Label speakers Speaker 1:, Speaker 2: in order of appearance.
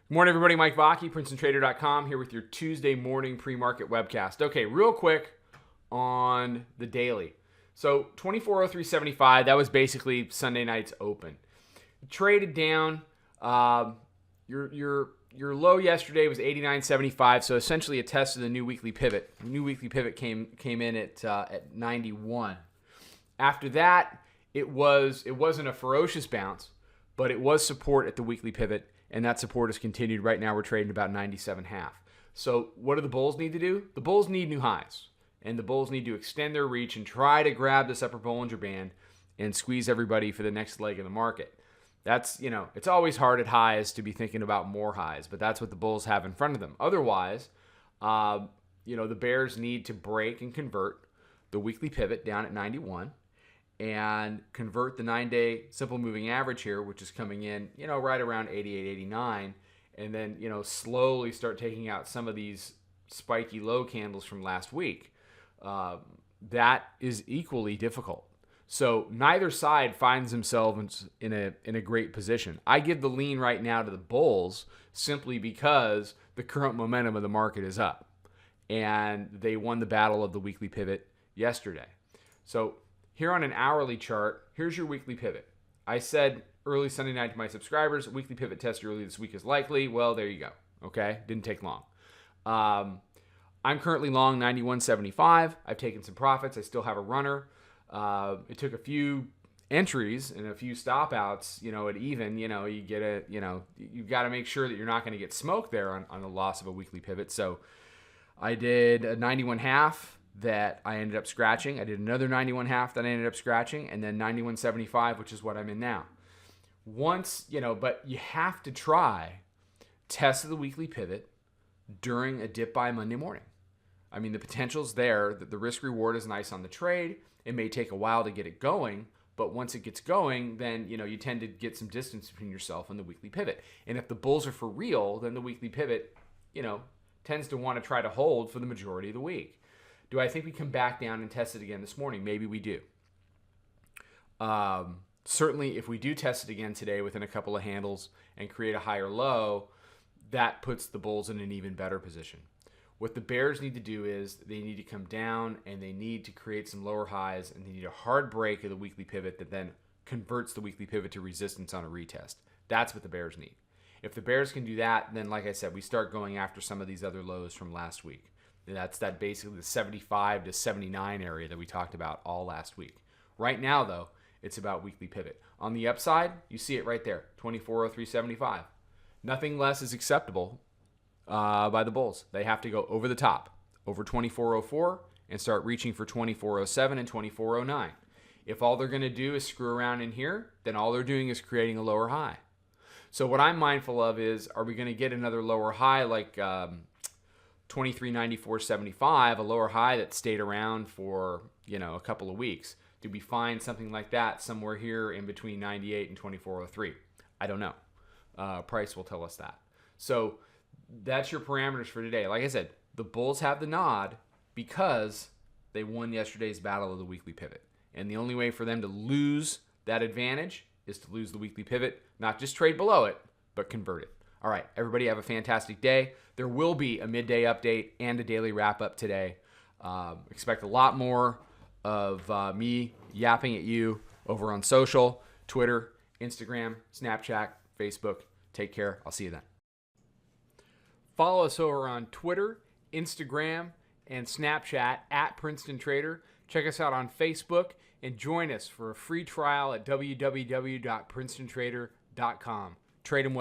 Speaker 1: Good morning, everybody. Mike Vacchi, Princetontrader.com, here with your Tuesday morning pre-market webcast. Okay, real quick on the daily. So 2403.75, that was basically Sunday night's open. Traded down. Your low yesterday was 89.75, so essentially a test of the new weekly pivot. The new weekly pivot came in at 91. After that, it wasn't a ferocious bounce, but it was support at the weekly pivot. And that support has continued. Right now, we're trading about 97.5. So what do the bulls need to do? The bulls need new highs. And the bulls need to extend their reach and try to grab this upper Bollinger Band and squeeze everybody for the next leg of the market. That's, it's always hard at highs to be thinking about more highs, but that's what the bulls have in front of them. Otherwise, the bears need to break and convert the weekly pivot down at 91. And convert the 9-day simple moving average here, which is coming in, right around 88, 89, and then, slowly start taking out some of these spiky low candles from last week. That is equally difficult. So neither side finds themselves in a great position. I give the lean right now to the bulls simply because the current momentum of the market is up, and they won the battle of the weekly pivot yesterday. So here on an hourly chart, here's your weekly pivot. I said early Sunday night to my subscribers, weekly pivot test early this week is likely. Well, there you go. Okay, didn't take long. I'm currently long 91.75. I've taken some profits. I still have a runner. It took a few entries and a few stop outs, at even, you get you've got to make sure that you're not going to get smoked there on the loss of a weekly pivot. So I did a 91.5. that I ended up scratching. I did another 91.5 that I ended up scratching, and then 91.75, which is what I'm in now. But you have to try test of the weekly pivot during a dip buy Monday morning. I mean, the potential's there. The risk reward is nice on the trade. It may take a while to get it going, but once it gets going, then you tend to get some distance between yourself and the weekly pivot. And if the bulls are for real, then the weekly pivot, tends to want to try to hold for the majority of the week. Do I think we come back down and test it again this morning? Maybe we do. Certainly, if we do test it again today within a couple of handles and create a higher low, that puts the bulls in an even better position. What the bears need to do is they need to come down and they need to create some lower highs, and they need a hard break of the weekly pivot that then converts the weekly pivot to resistance on a retest. That's what the bears need. If the bears can do that, then like I said, we start going after some of these other lows from last week. That's basically the 75 to 79 area that we talked about all last week. Right now, though, it's about weekly pivot. On the upside, you see it right there, 2403.75. Nothing less is acceptable by the bulls. They have to go over the top, over 2404, and start reaching for 2407 and 2409. If all they're going to do is screw around in here, then all they're doing is creating a lower high. So what I'm mindful of is, are we going to get another lower high like 2394.75, a lower high that stayed around for, a couple of weeks? Did we find something like that somewhere here in between 98 and 2403? I don't know. Price will tell us that. So that's your parameters for today. Like I said, the bulls have the nod because they won yesterday's battle of the weekly pivot. And the only way for them to lose that advantage is to lose the weekly pivot, not just trade below it, but convert it. All right, everybody have a fantastic day. There will be a midday update and a daily wrap-up today. Expect a lot more of me yapping at you over on social, Twitter, Instagram, Snapchat, Facebook. Take care. I'll see you then. Follow us over on Twitter, Instagram, and Snapchat at Princeton Trader. Check us out on Facebook and join us for a free trial at www.princetontrader.com. Trade 'em well.